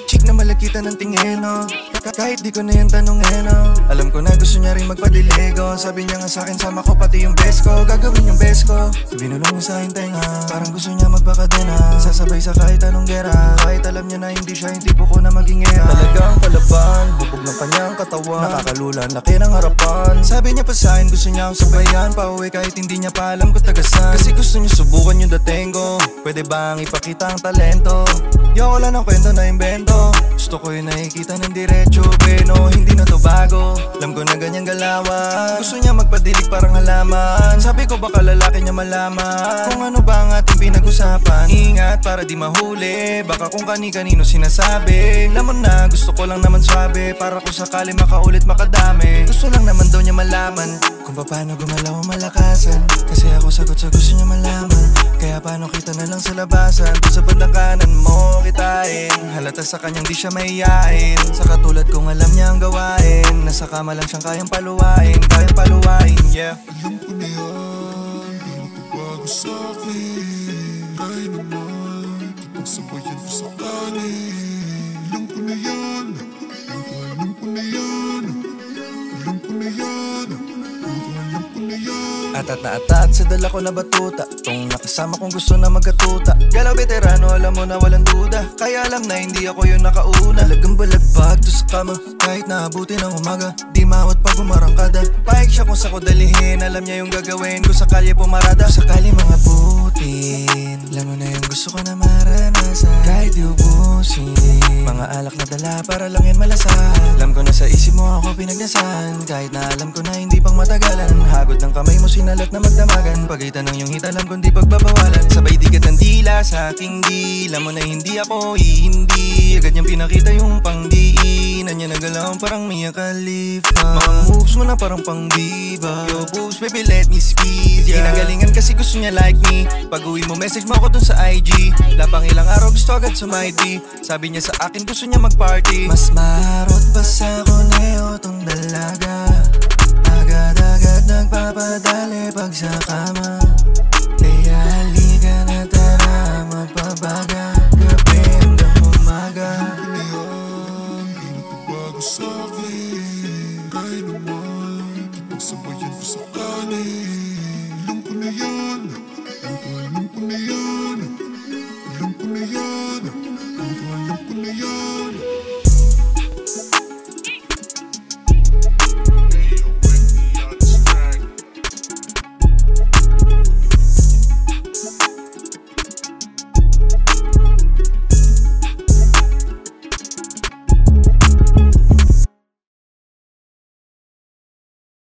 Chick na malakitan ng tingin, no? Kahit di ko na yung tanongin, no? Alam ko na gusto niya rin magpadiligo. Sabi niya nga sa'kin, sama ko pati yung best ko. Gagawin yung best ko. Binulong mo sa akin tenga, parang gusto niya magpakadena. Sasabay sa kahit anong gera. Kahit alam niya na hindi siya yung tipo ko na maging era. Talagang kalaban, bubog ng kanyang katawan. Nakakalula, laki ng harapan. Sabi niya pa sa'kin, gusto niya akong sabayan. Pauwi kahit hindi niya pa alam kung tagasan. Kasi gusto niya subukan yung dating ko. Pwede bang ipakita ang talento? Yoko lang ng kwento na imbento. Gusto ko yung nakikita ng diretso. Bueno, hindi na to bago. Alam ko na ganyang galawan. Gusto niya magpadilig parang halaman. Sabi ko baka lalaki niya malaman kung ano ba ang ating pinag-usapan. Ingat para di mahuli, baka kung kani-kanino sinasabi. Alam mo na, gusto ko lang naman swabe. Para kung sakali makaulit makadami. Gusto lang naman daw niya malaman kung paano gumalaw ang malakasan. Kasi ako sagot sa gusto niya malaman. Kaya paano kita na lang sa labasan. Doon sa bandang kanan mo kitain. Halata sa kanyang di siya mahiyain. Sa katulad kong alam niya ang gawain. Nasa kama lang siyang kayang paluwain. Kayang paluwain, yeah. Alam ko na yan, di magbabago sa'kin. Kaya naman, ipagsabayan ko sa kanin. Alam ko na yan, alam ko na yan. Alam ko na yan, alam ko na yan. Atat na atat sa dala ko na batuta. Tong nakasama kong gusto na magkatuta. Galaw veterano, alam mo na walang duda. Kaya alam na hindi ako yung nakauna. Talagang balagbag to sa kama, kahit naabuti ng umaga. Di mawat pag umarangkada. Paig siya kung sa ko dalihin. Alam niya yung gagawin ko sa kalye pumarada. Sakali mga butin, alam mo na yung gusto ko na maranasan. Kahit di ubusin, mga alak na dala para lang yan malasan. Alam ko na sa isip mo ako pinagdasan. Kahit na alam ko na hindi pang matagalan. Hagod ng kamay mo sinalat na magdamagan. Pagitan ng iyong hit alam kong di pagbabawalan. Sabay dikat ng dila sa aking dila mo na hindi ako ihindi. Agad niyang pinakita yung pangdiinan niya nagalaw parang Mia Khalifa. Mga moves mo na parang pang diva. Yo boobs baby let me squeeze ya. Ginagalingan kasi gusto niya like me. Pag uwi mo message mo ako dun sa IG. Lapang ilang araw gusto agad sumidi. Sabi niya sa akin gusto niya mag-party. Mas marot pa sa koneo tong dalaga. Agad-agad nagpapadali pag sa kama.